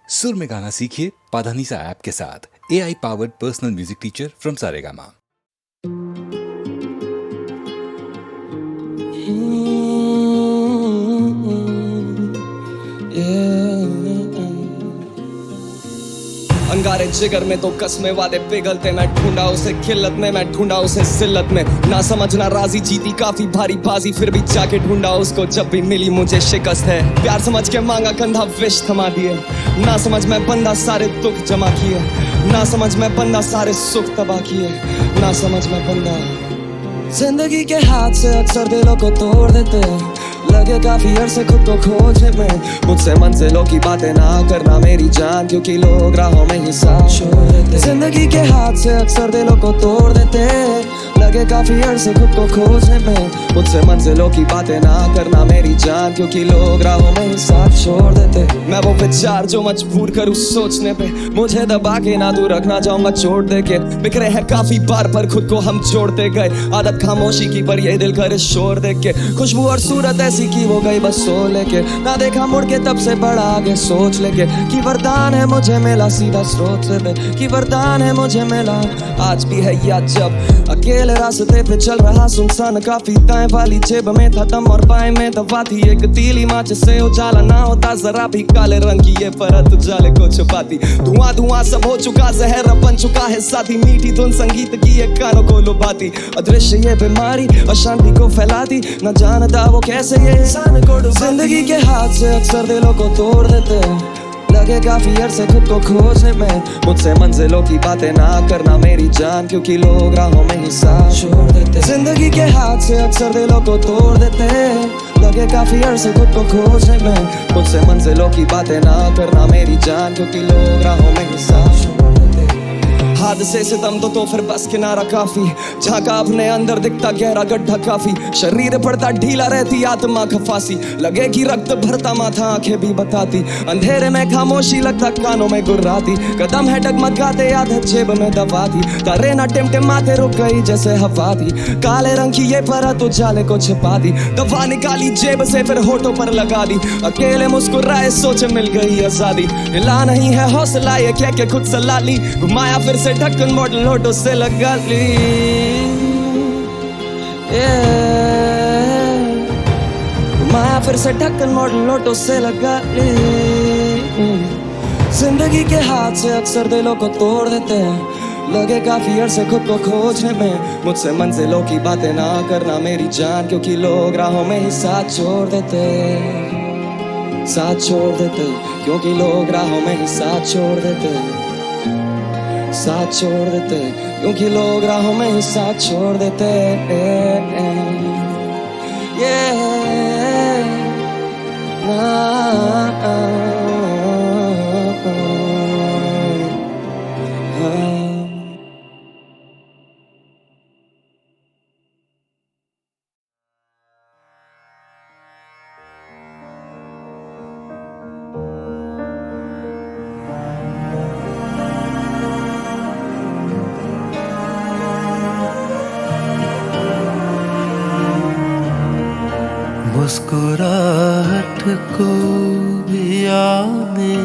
सुर में गाना सीखिए पाधानीसा ऐप के साथ। AI powered personal music teacher from Saregama. अंगारे जिगर में तो कसमे वादे पिघलते, मैं ढूंढा उसे खिल्लत में, मैं ढूंढा उसे जिल्लत में। ना समझना राजी जीती काफी भारी बाजी, फिर भी जाके ढूंढा उसको जब भी मिली मुझे शिकस्त है। प्यार समझ के मांगा कंधा विष थमा दिए, ना समझ मैं बंदा सारे दुख जमा किए, ना समझ मैं बंदा सारे सुख तबाह किए, ना समझ मैं बंदा। जिंदगी के हाथ से अक्सर दिलों को तोड़ देते, लगे काफी अरसे खुद को खोजने में। मुझसे मंजिलों की बातें ना करना मेरी जान, क्योंकि लोग राहों में ही साथ छोड़ देते। जिंदगी के हाथ से अक्सर दिलों को तोड़ देते, लगे काफी अरसे खुद को खोजने में। मुझसे मंजिलों की बातें ना करना मेरी जान, क्योंकि लोग राहों में ही साथ छोड़ देते। मैं वो विचार जो मजबूर करूँ सोचने पे, मुझे दबा के ना तू रखना चाहूंगा छोड़ दे के। बिखरे हैं काफी बार पर खुद को हम जोड़ते गए, आदत खामोशी की पर ये दिल करे शोर देख के। खुशबू और सूरत ऐसी की वो गई बस सो लेके, ना देखा मुड़ के तब से बड़ा आगे सोच लेके। कि वरदान है मुझे मिला सीधा स्रोत से पे, कि वरदान है मुझे मिला आज भी है या जब अकेले रास्ते पे चल रहा सुनसान। काफी दाएं वाली जेब में था दम और बाएं में दवा थी एक तीली माच से उजाला ना होता जरा भी। काले रंग की ये परत उजाले को छुपाती, धुआं धुआं सब हो चुका, जहर बन चुका है साथी। मीठी धुन संगीत की एक कानों को लुभाती, अदृश्य ये बीमारी अशांति को फैलाती। न जानता वो कैसे ये इंसान को डुबाती। जिंदगी के हाथ से अक्सर दिलों को तोड़ देते, लगे काफी अरसे खुद को खोजने में। मुझसे मंजिलों की बातें ना करना मेरी जान, क्योंकि लोग राहों में ही साथ छोड़ देते। जिंदगी के हाथ से अक्सर दिलों को तोड़ देते, लगे काफी अरसे खुद को खोजने में। मुझसे मंजिलों की बातें ना करना मेरी जान, क्योंकि लोग राहों में ही साथ छोड़ देते। हादसे से दम तो फिर बस किनारा काफी, झांका अपने अंदर दिखता गहरा गड्ढा काफी। शरीर पड़ता ढीला रहती आत्मा खफासी, लगे कि रक्त भरता माथा आंखें भी बताती। अंधेरे में खामोशी लगता कानों में गुर्राती, कदम है डगमगाते आधे जेब में दबाती। तारे ना टिमटिमाते रुक गई जैसे हवा थी, काले रंग की ये परत उजाले को छिपा दी। दवा निकाली जेब से फिर होठों पर लगा दी, अकेले मुस्कुराए सोचे मिल गई आजादी। हिला नहीं है हौसला ये कह के खुद सला ली, घुमाया फिर से ढक्कन मॉडल होठों से लगा ली। घुमाया फिर से ढक्कन मॉडल होठों से लगा ली। जिंदगी के हाथ से अक्सर दिलों को तोड़ देते हैं, लगे काफी अरसे खुद को खोजने में। मुझसे मंजिलों की बातें ना करना मेरी जान, क्योंकि लोग राहों में ही साथ छोड़ देते, साथ छोड़ देते। क्योंकि लोग राहों में ही साथ छोड़ देते, साथ छोड़ देते। क्योंकि लोग राहों में ही साथ छोड़ देते। मुस्कुराहट को भी आने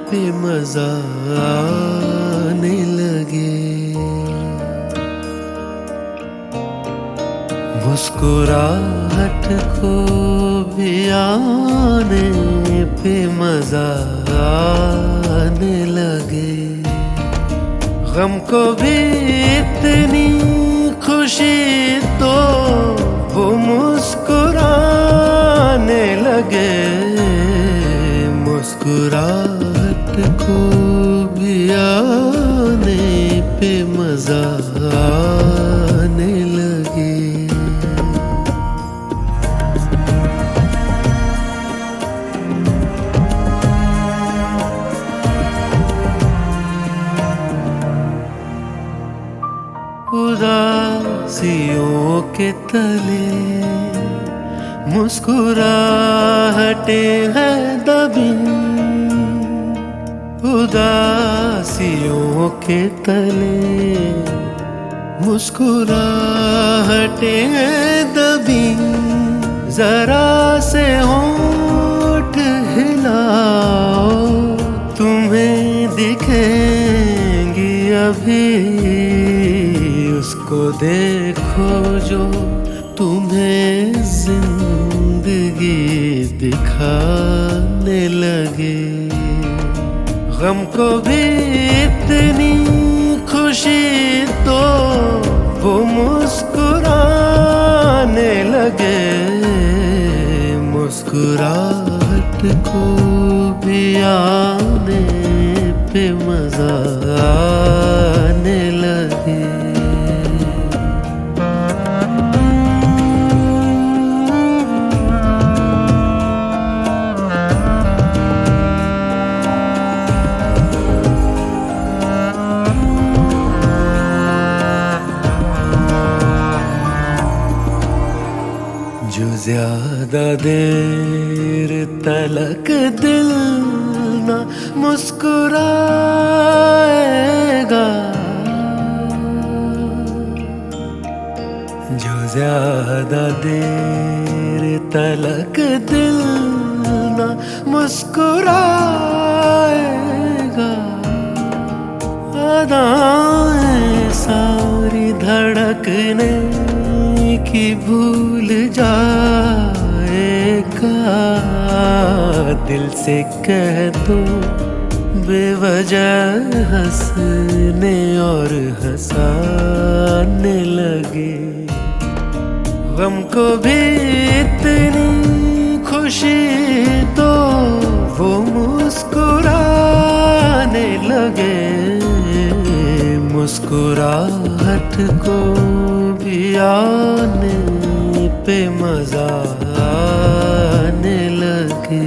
पे मजा आने लगे, मुस्कुराहट को भी आने पे मजा आने लगे। गम को भी इतनी खुशी तो वो मुस्कुराने लगे, मुस्कुराहट को भी आने पे मजा आने लगे। उदासियों के तले मुस्कुराहटें हैं दबी, उदासियों के तले मुस्कुराहटें हैं दबी। जरा से होंठ हिलाओ दिखेंगी अभी। उसको देखो जो तुम्हें जिंदगी दिखाने लगे। गम को भी इतनी खुशी तो वो मुस्कुराने लगे। मुस्कुराहट को भी आने पे मजा आने लगे। जो ज्यादा देर तलक दिल ना मुस्कुराएगा, जो ज्यादा देर तलक दिल ना मुस्कुराएगा, अदाएं सारी धड़कने की भूल जाएगा। दिल से कह दो बेवजह हंसने और हंसाने लगे। गम को भी इतनी खुशी तो वो मुस्कुराने लगे। मुस्कुराहट को भी आने पे मजा आने लगे।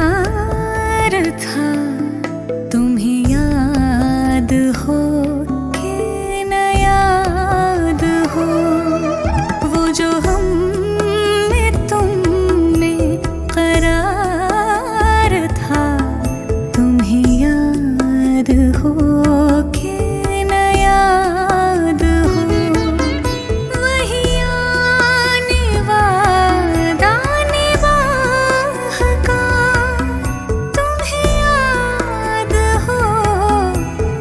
प्यार था तुम्हें याद हो कि न याद हो, वो जो हम में तुम में करार था तुम्हें याद हो कि न याद हो, वही आने वादा निभाह का तुम्हें याद हो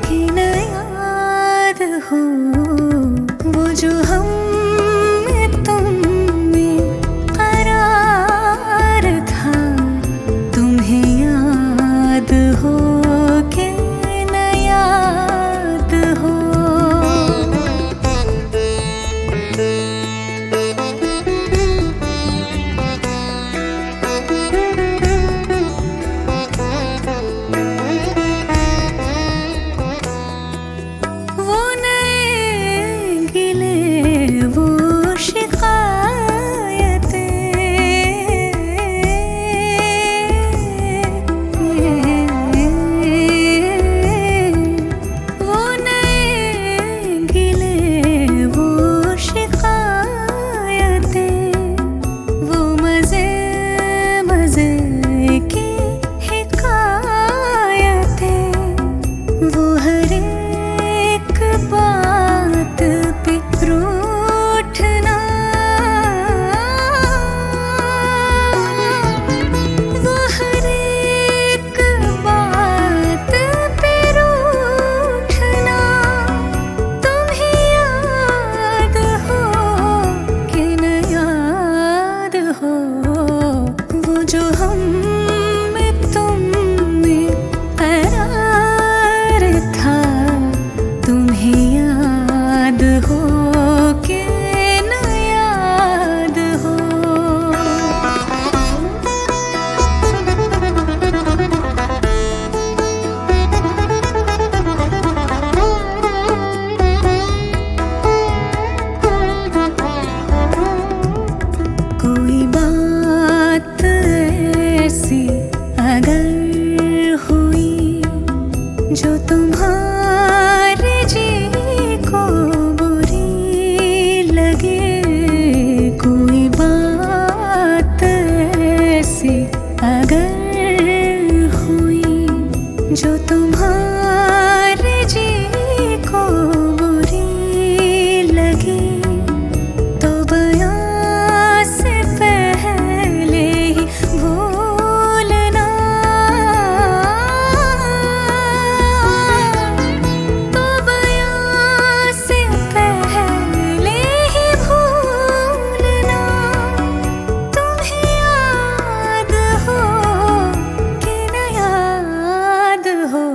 कि न याद हो, वो जो हम में तुम में करार था तुम्हें याद हो कि न याद हो। वो नए गिले वो शिकायतें, वो नए गिले वो शिकायतें, वो मज़े मज़े की हिकायतें, वो हर एक बात पे रूठना, वो हर एक बात पे रूठना, तुम्हें याद हो कि न याद हो, वो जो हम में तुम में करार था तुम्हें याद हो कि न याद हो। कोई बात ऐसी अगर हुई जो तुम्हारे जी को बुरी लगे, कोई बात ऐसी अगर हुई जो तुम्हारे जी को बुरी लगे, तो बयां से पहले ही भूलना, तो बयां से पहले ही भूलना, तुम्हें याद हो कि न याद हो,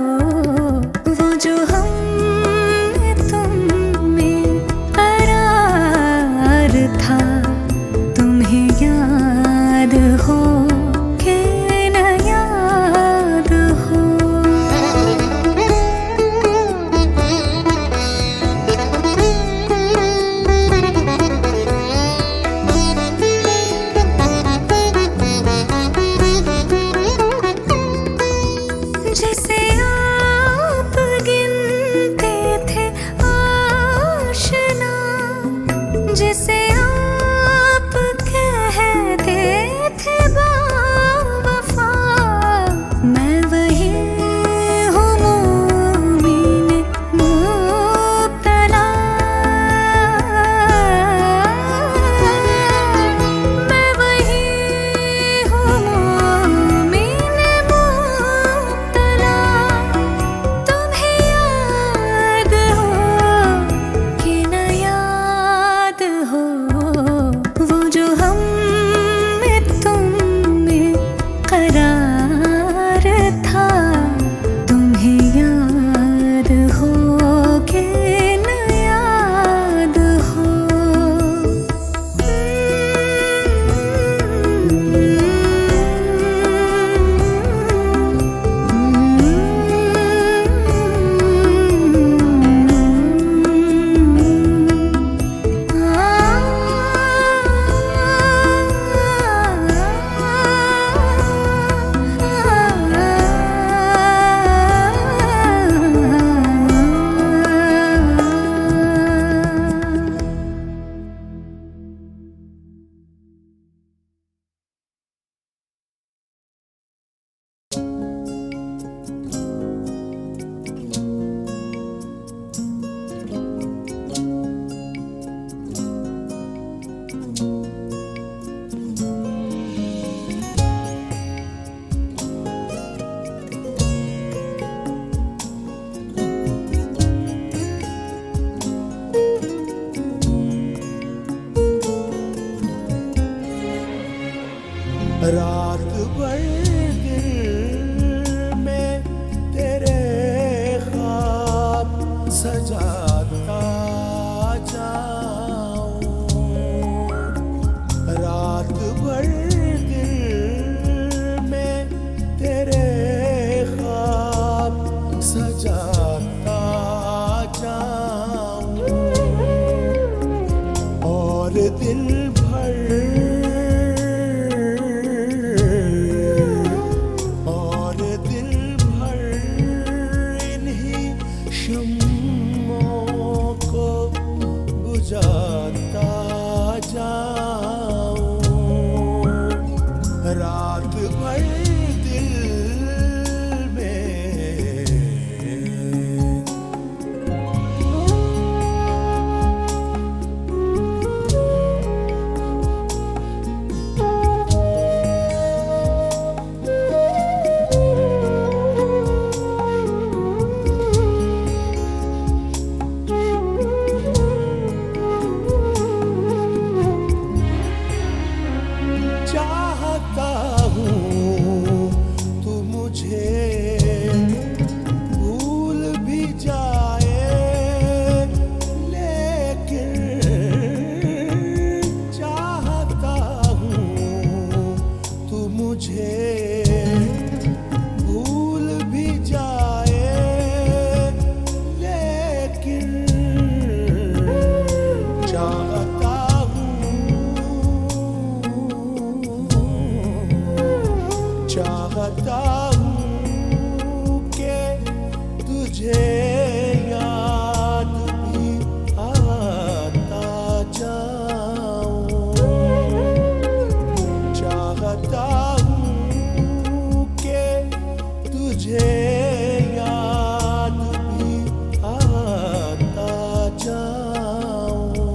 चाहता हूँ कि तुझे याद भी आता जाऊं। चाहता हूँ कि तुझे याद भी आता जाऊं।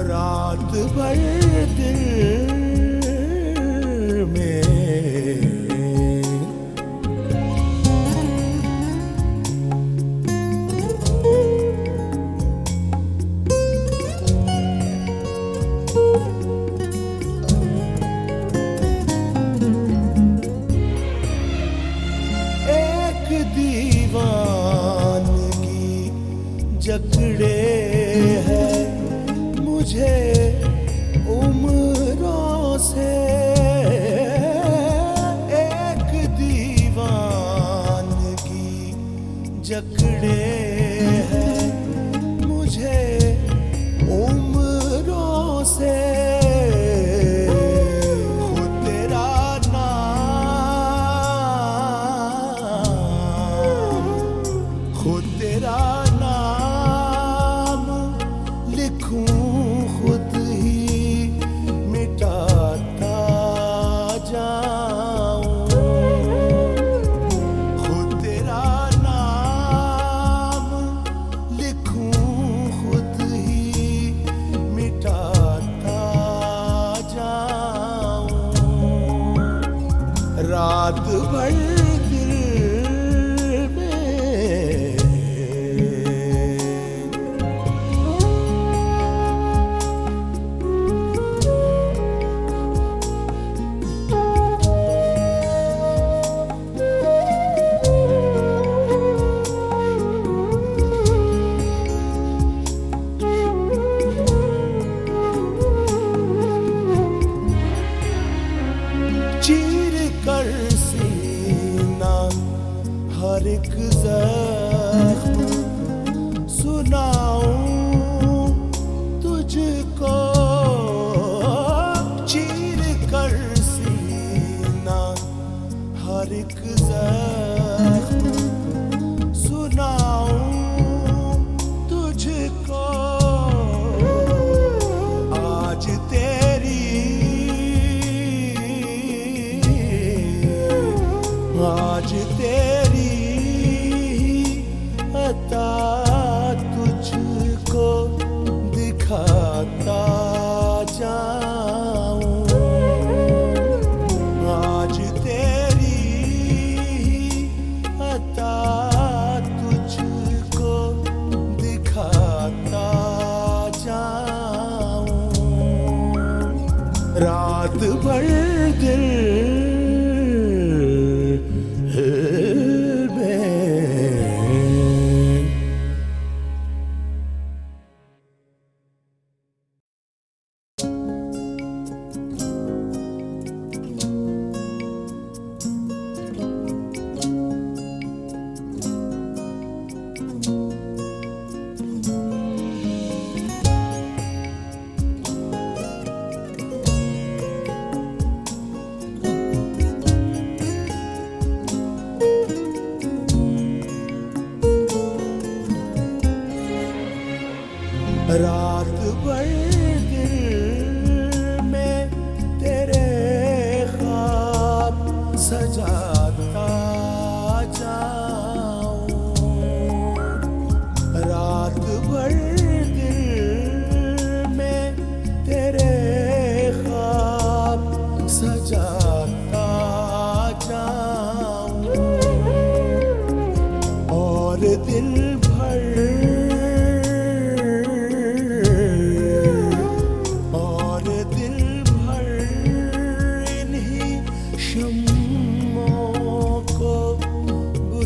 रात भर दिल में एक दीवानगी जकड़े है मुझे उम्रों से। एक दीवानगी जकड़े है मुझे उम्रों से। खुद तेरा नाम, खुद तेरा नाम लिखूं, खुद ही मिटाता जाऊं। खुद तेरा नाम लिखूं, खुद ही मिटाता जाऊं। रात भर दिल में चीर कर सीना हर एक जख्म सुनाऊं तुझको। चीर कर सीना हर एक जख्म सुनाऊं तुझको। आज आज तेरी अता तुझको दिखाता जाऊं। आज तेरी अता तुझको दिखाता जाऊं। रात भर दिल रात भर दिल में तेरे ख्वाब सजाता जाऊं। रात भर दिल में तेरे ख्वाब सजाता जाऊं। और दिल भर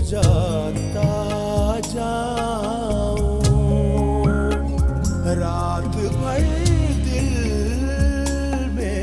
जाता जाऊं। रात भर दिल में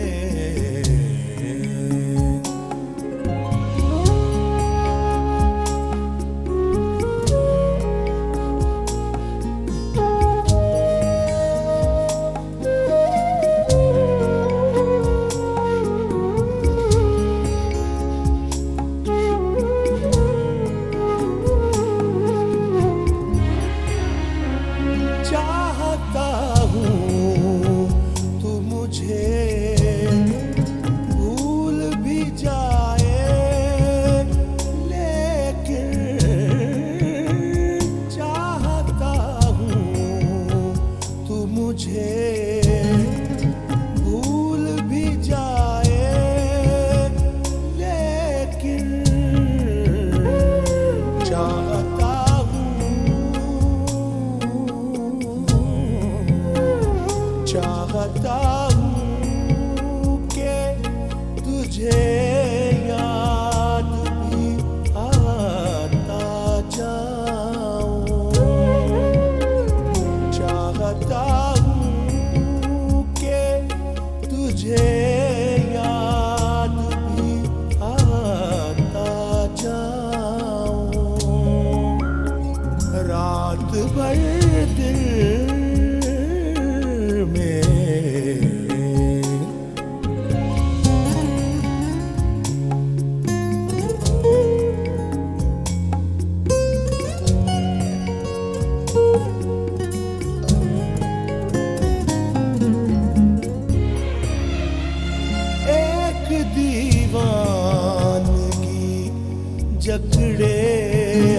जकड़े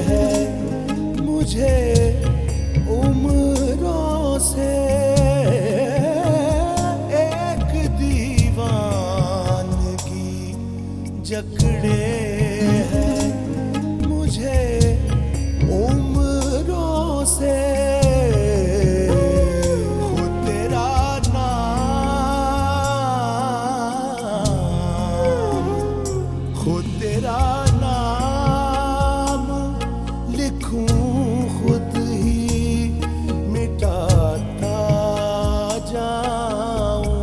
हैं मुझे उम्रों से एक दीवानगी जकड़े हैं मुझे उम्रों से खुद तेरा नाम खुद तेरा नाम लिखूं खुद ही मिटाता जाऊं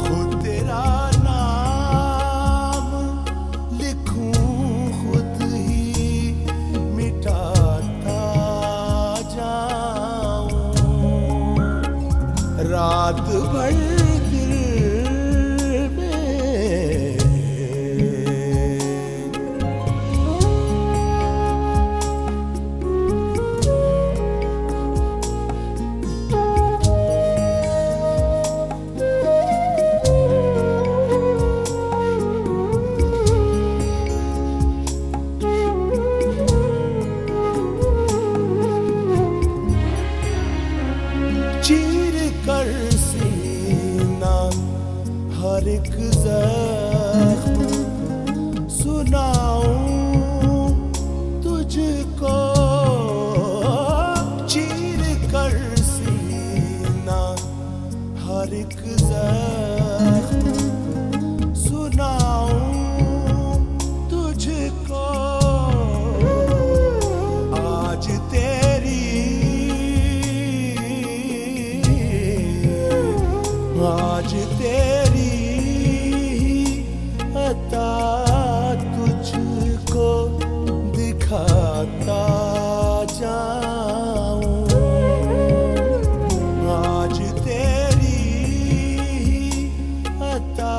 खुद तेरा नाम लिखूं खुद ही मिटाता जाऊं रात भर दिल में चीर कर सीना हर एक जख्म सुनाऊं तुझको चीर कर सीना हर एक जख्म सुनाऊं तुझको आज आज तेरी अता तुझको दिखाता जाऊं आज तेरी अता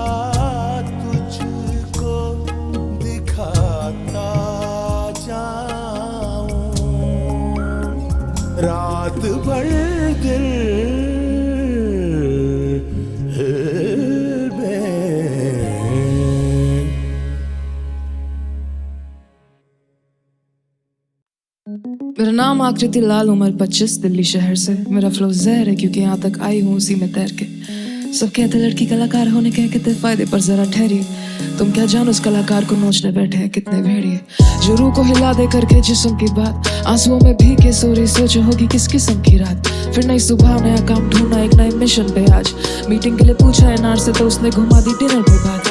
तुझको दिखाता जाऊं रात भर दिल मेरा नाम आकृति लाल, उम्र 25, दिल्ली शहर से। मेरा फ्लो जहर है क्योंकि यहाँ तक आई हूँ उसी में तैर के। सब कहते लड़की कलाकार होने के कितने फायदे, पर जरा ठहरी, तुम क्या जानो उस कलाकार को नोचने बैठे हैं कितने भेड़िए। जो रूह को हिला दे करके जिस्म की बात, आंसुओं में भीग के सो रही सोचो होगी किस किस्म की रात। फिर नई सुबह, नया काम ढूंढना, एक नए मिशन पे आज। मीटिंग के लिए पूछा एनआर से तो उसने घुमा दी डिनर पे बात।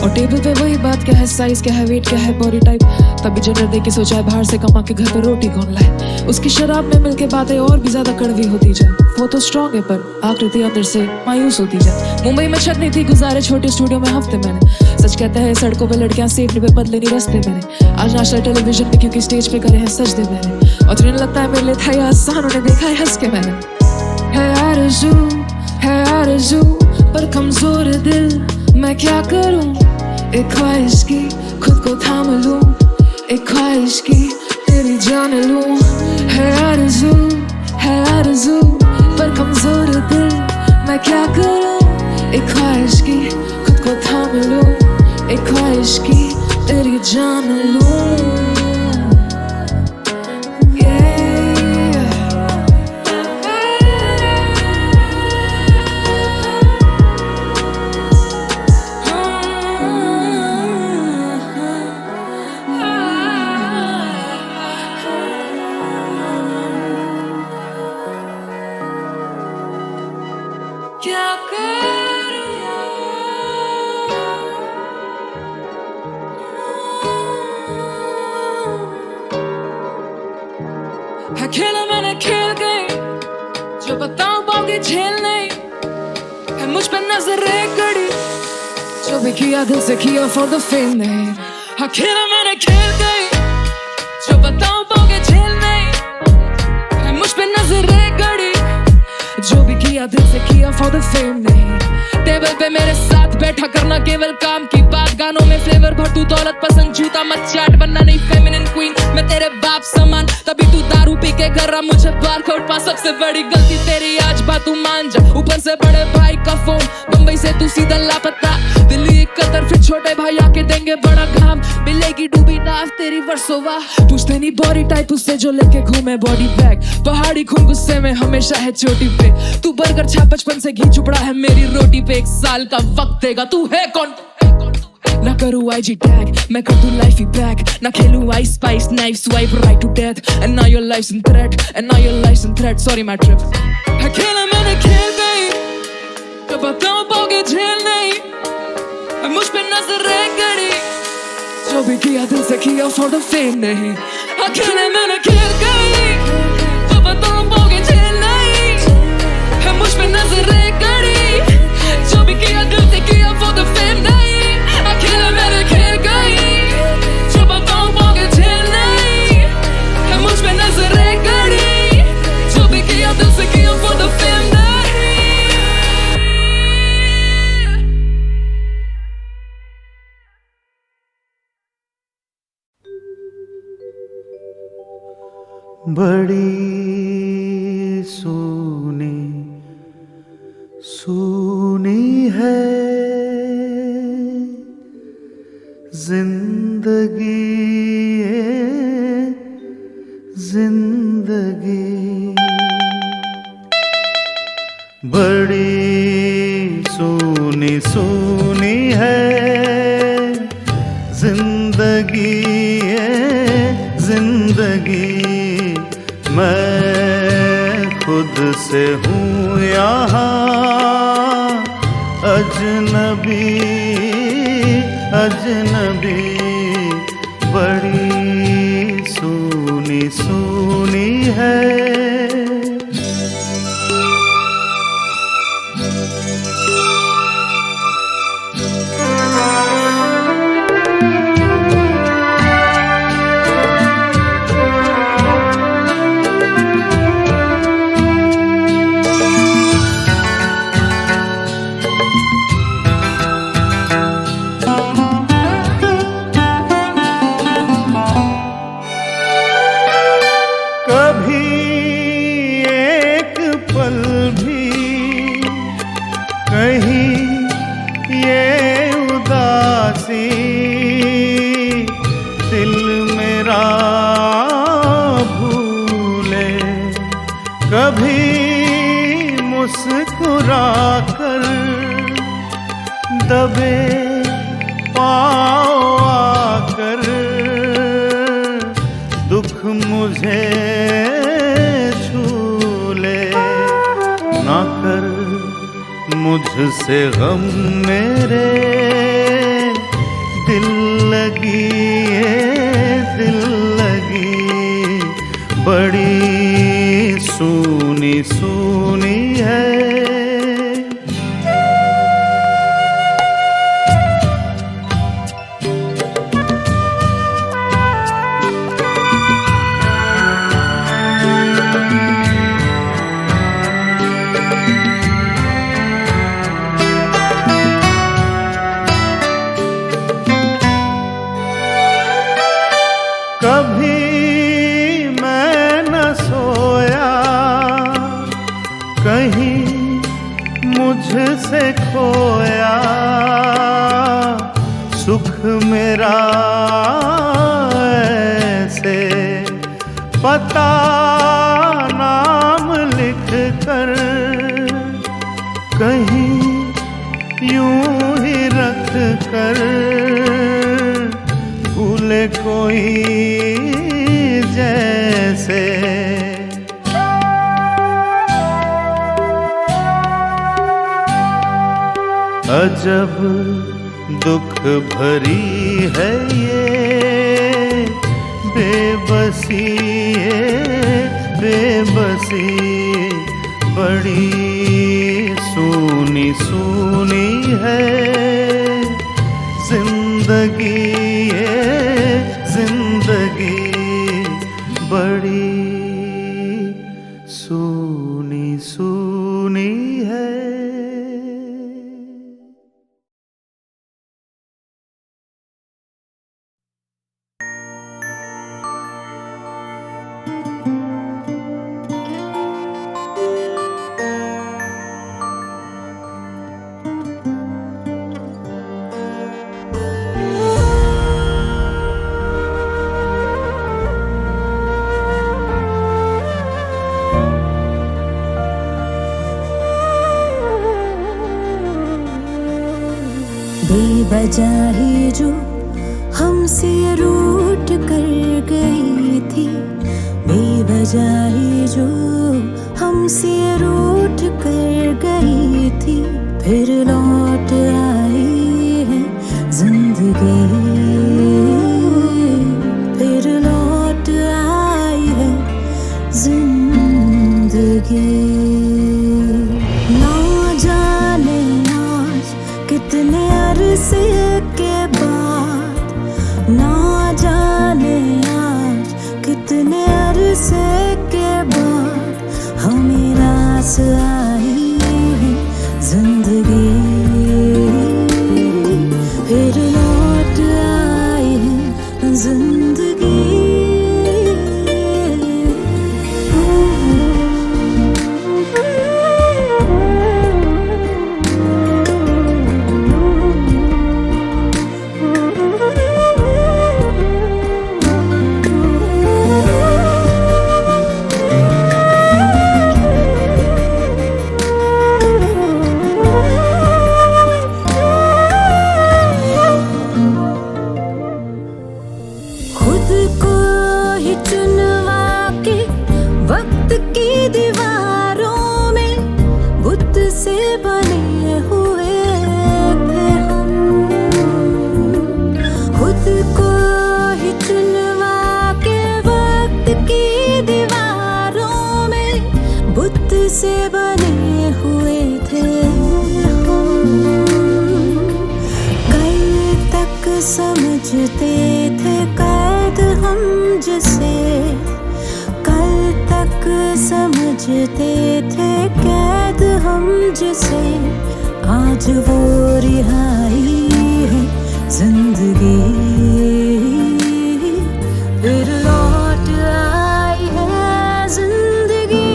और टेबल पे वही बात, क्या है साइज, क्या है वेट, क्या है बॉडी टाइप। तभी जनर दे के सोचा है बाहर से कमा के घर पे रोटी कौन लाए। उसकी शराब में मिलके बातें और भी ज्यादा कड़वी होती जाए। वो तो स्ट्रॉन्ग है पर आकृति अंदर से मायूस होती जाए। मुंबई में छत नहीं थी, गुजारे छोटे स्टूडियो में हफ्ते मैंने। सच कहते हैं सड़कों पे लड़कियां सेफ नहीं, पे बदले नहीं रस्ते मैंने। आज नाश्ता टेलीविजन पे क्योंकि स्टेज पे करे हैं सजदे मैंने। और तुझे लगता है मेरे लिए था ये आसान, उन्हें देखा है हंस के मैंने। है आरज़ू पर कमजोर दिल, मैं क्या करूं। एक ख्वाहिश की खुद को थाम लूं, एक ख्वाहिश की तेरी जान लूं। है आरज़ू पर कमजोर दिल, मैं क्या करूं। एक ख्वाहिश की खुद को थाम लूं, एक ख्वाहिश की तेरी जान लूं। क्या है खेला मैंने खेल गई, जो बताऊं पाओगे झेल नहीं। है मुझ पे नजर एक घड़ी, जो भी किया दिल से किया फॉर द फेम नहीं। है खेला मैंने खेल गई, जो बताऊं पाओगे झेल नहीं। है मुझ पे नजर एक घड़ी, जो भी किया दिल से किया फॉर द फेम नहीं। टेबल पे मेरे साथ बैठा करना केवल काम की बात, गानों में फ्लेवर भर तू दौलत पसंद जूता मत चाट, बनना नहीं फेमिनिन क्वीन मैं तेरे बाप समान। तभी तू दारू पी के कर रहा मुझे बार खोट पा, सबसे बड़ी गलती तेरी आज बात तू मान जा। ऊपर से बड़े भाई का फोन, बम्बई से तू सीधा लापता, दिल्ली एक कतर अंदर फिर छोटे भाई आके देंगे बड़ा काम। मिलेगी डूबी नाव तेरी वर्सोवा, पूछते नहीं बॉडी टाइप उससे जो लेके घूमे बॉडी बैग। पहाड़ी खून गुस्से में हमेशा है चोटी पे, तू बर्गर छा बचपन से घी चुपड़ा है मेरी रोटी पे। 1 साल का वक्त देगा, तू है कौन? ना करूँ IG टैग, मैं कर दूँ लाइफ ही बैक। ना खेलूँ I spice knife swipe right to death. And now your life's in threat, and now your life's in threat. Sorry my trip है खेला मैंने खेल गई, कब बताऊँ पाओगे झेल नहीं। मुझ पे नजर रह गड़ी, जो भी किया दिल से किया फॉर द फेम नहीं। अकेले मैंने खेल गई, कब बताऊँ पाओगे झेल नहीं। है मुझ पे नजर रह गड़ी, जो भी किया दिल से किया फॉर द फेम नहीं। अकेले मैंने खेल गई, जो बताऊँ पाओगे झेल नहीं। है मुझ पे नजर रह गड़ी, जो भी किया दिल से किया फॉर द फेम नहीं। बड़ी सोनी सोनी है जिंदगी जिंदगी, बड़ी सोनी सोनी है जिंदगी जिंदगी। मैं खुद से हूँ यहाँ अजनबी अजनबी, बड़ी सोनी सोनी है। कभी मुस्कुरा कर दबे पाँव आकर, दुख मुझे छू ले ना कर मुझसे गम मेरे दिल लगी दिल लगी, बड़ी सूनी सूनी है। कभी मैं न सोया कहीं मुझसे खोया, सुख मेरा ऐसे पता नाम लिख कर कहीं यूं ही रख कर, भूले कोई जैसे अजब दुख भरी है ये बेबसी बेबसी, बड़ी सूनी सूनी है जिंदगी जिंदगी, बड़ी सूनी सूनी है। बेवजह ही जो हमसे रूठ कर गई थी, बेवजह ही जो हमसे रूठ कर गई थी, फिर लौट आई है जिंदगी, फिर लौट आई है जिंदगी। ना जाने आज कितने अरसे के बाद, ना जाने आज कितने अरसे के बाद हमें रास आई है जिंदगी, फिर लौट आई है जिंदगी। खुद को ही चुनवा के वक्त की दीवारों में बुत से बने हुए थे हम, खुद को ही चुनवा के वक्त की दीवारों में बुत से बने हुए थे हम। कल तक समझते थे कैद हम जिसे, कल तक समझते थे कैद हम जिसे, आज वो रिहाई है जिंदगी, फिर लौट आई है जिंदगी।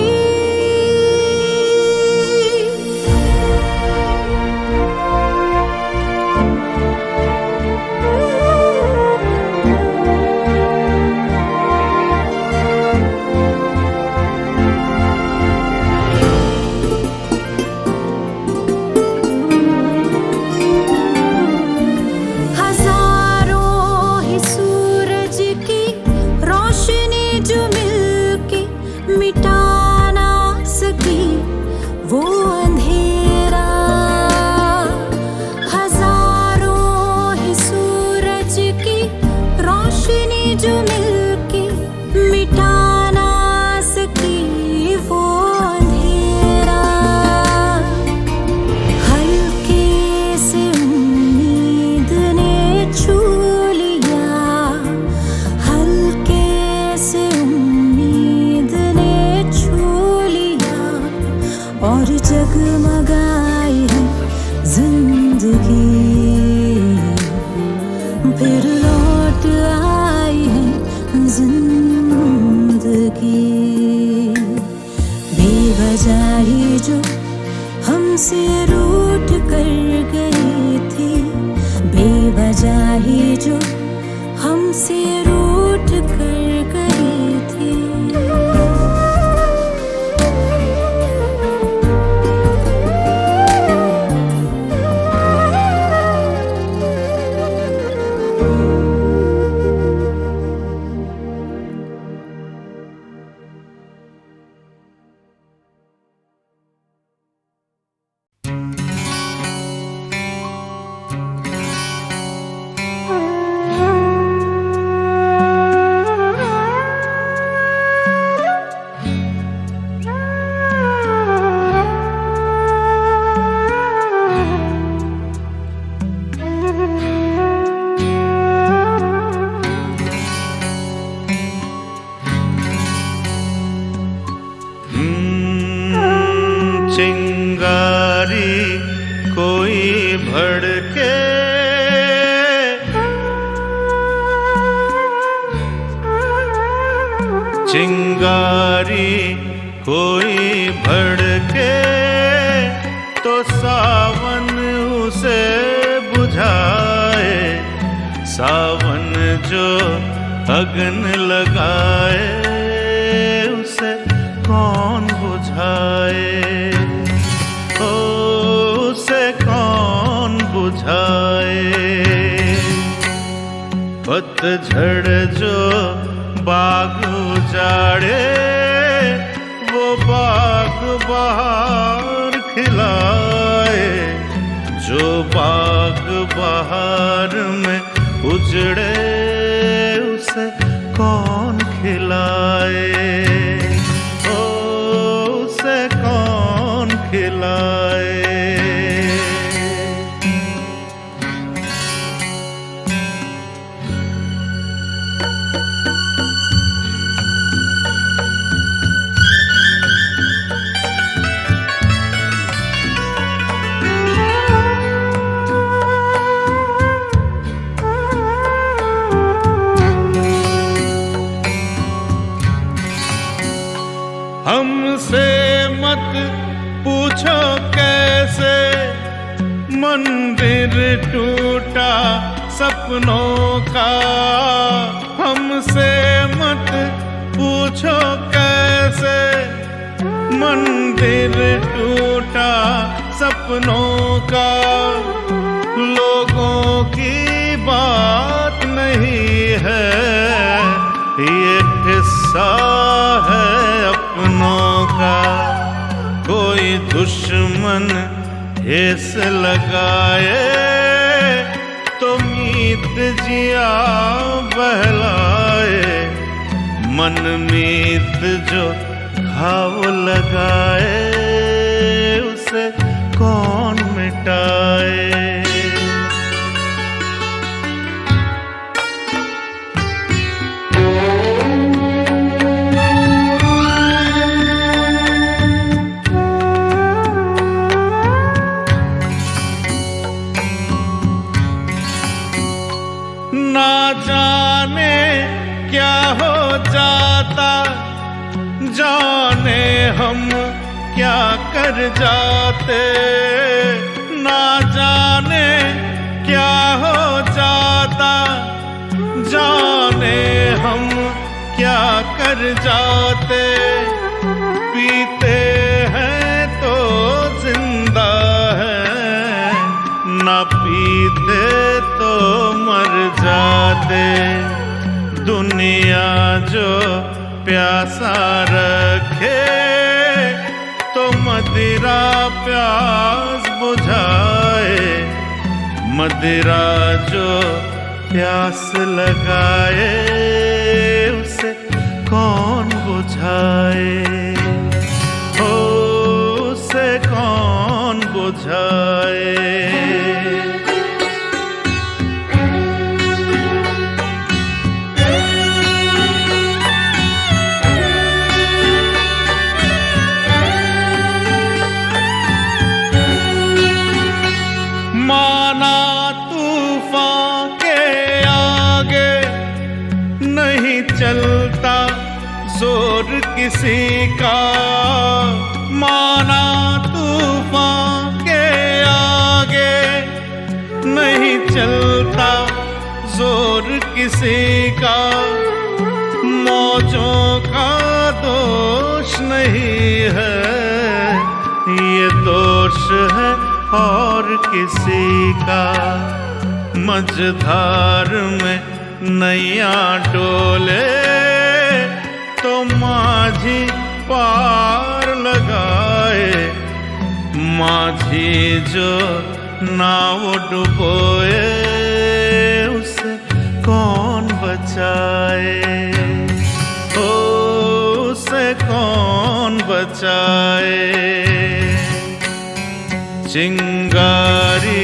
मिटा ना सकी वो अंधेरा, हजारों ही सूरज की रोशनी जो मिलके मिटा ना सकी वो अंधेरा। हल्के से उम्मीद ने छू लिया, हल्के से और जगमगाई है जिंदगी, फिर लौट आई है जिंदगी। बेवजह ही जो हमसे रूठ कर गई थी, बेवजह ही जो हमसे रूठ कर गई थी। चिंगारी कोई भड़के, चिंगारी कोई भड़के तो सावन उसे बुझाए, सावन जो अगन लगाए उसे कौन बुझाए, ओ उसे कौन बुझाए। पतझड़ जो बाग उजाड़े, वो बाग बहार खिलाए। जो बाग बहार में उजड़े, उसे कौन खिलाए? ओ उसे कौन खिलाए? हमसे मत पूछो कैसे मंदिर टूटा सपनों का। हमसे मत पूछो कैसे मंदिर टूटा सपनों का। लोगों की बात नहीं है, ये किस्सा है अपनों का। कोई दुश्मन ठेस लगाए, तो मीत जिया बहलाए। मन मीत जो घाव लगाए, उसे कौन मिटाए? ना जाने क्या हो जाता, जाने हम क्या कर जाते। ना जाने क्या हो जाता, जाने हम क्या कर जाते। पीते हैं तो जिंदा है, ना पीते तो मर जाते। दुनिया जो प्यासा रखे, तो मदिरा प्यास बुझाए। मदिरा जो प्यास लगाए, उसे कौन बुझाए? हो उसे कौन बुझाए? माना तूफान के आगे नहीं चलता जोर किसी का। माना तूफान के आगे नहीं चलता जोर किसी का। मौजों का दोष नहीं है, ये दोष है और किसी का। मझधार में नैया डोले, तो माझी पार लगाए। माझी जो नाव डुबोए, उसे कौन बचाए? ओ उसे कौन बचाए? चिंगारी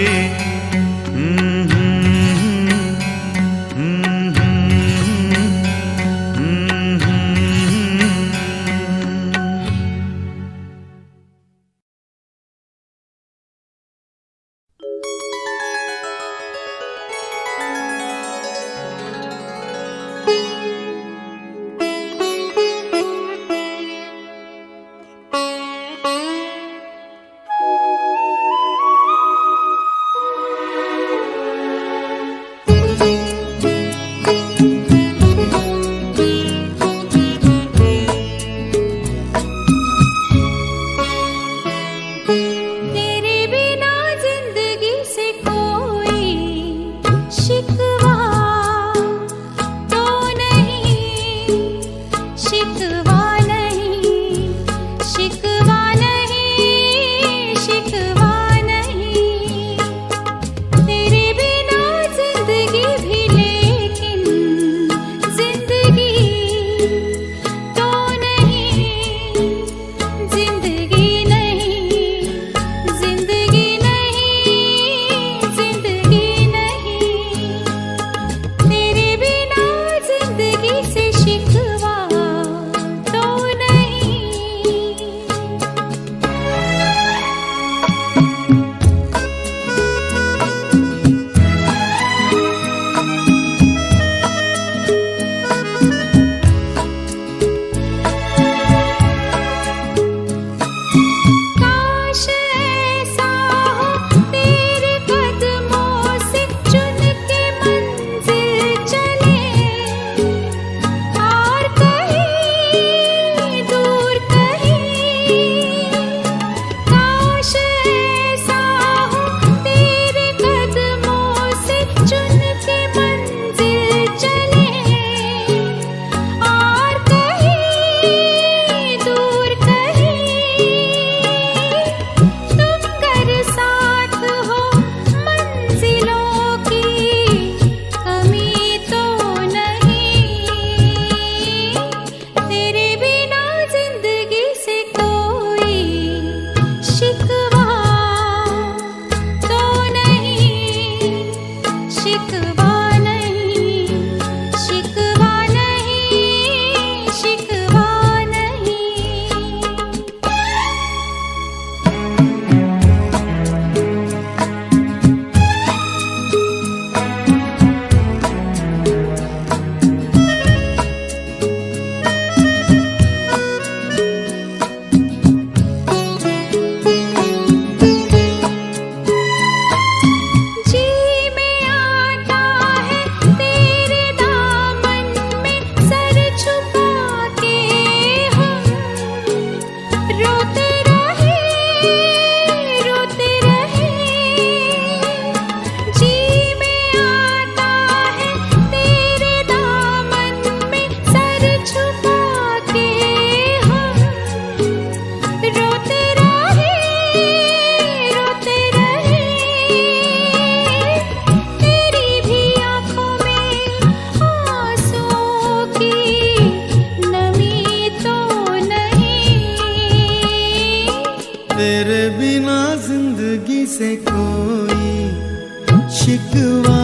शिकवा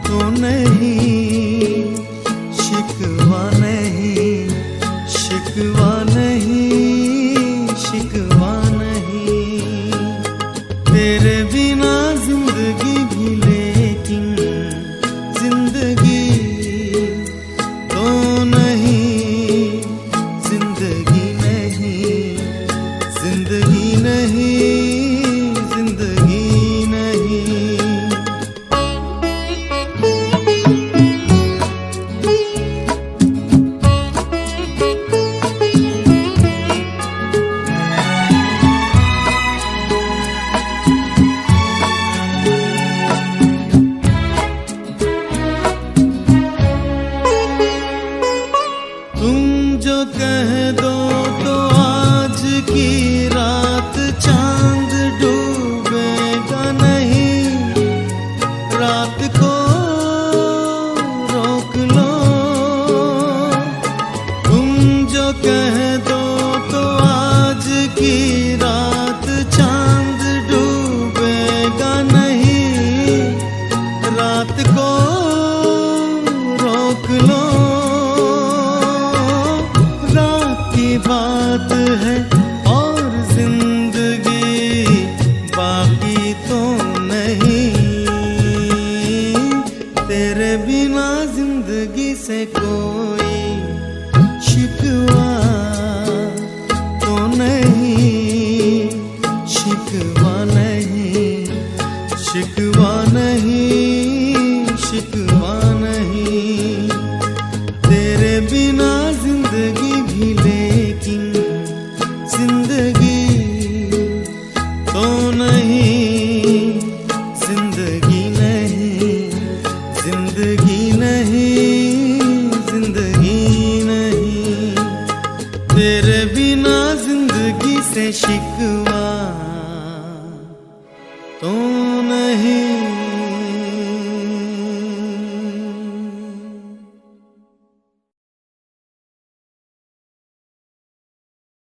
तो नहीं, शिकवा नहीं, शिकवा नहीं, शिकवा नहीं। तेरे बिना जिंदगी भी लेकिन जिंदगी तो नहीं, जिंदगी नहीं, जिंदगी नहीं, जिंदगी नहीं। तुम जो कह दो तो आज की रात चांद डूबेगा नहीं, रात को रोक लो। तुम जो कह दो तो आज की रात चांद डूबेगा नहीं, रात को रोक लो। बात है और जिंदगी बाकी तो नहीं, तेरे बिना जिंदगी से कोई शिकवा तो नहीं, शिकवा नहीं, शिकवा नहीं, शिकवा नहीं। तेरे बिना जिंदगी भी लेकिन जिंदगी तो नहीं, जिंदगी नहीं, जिंदगी नहीं, जिंदगी नहीं। तेरे बिना जिंदगी से शिकवा तो नहीं।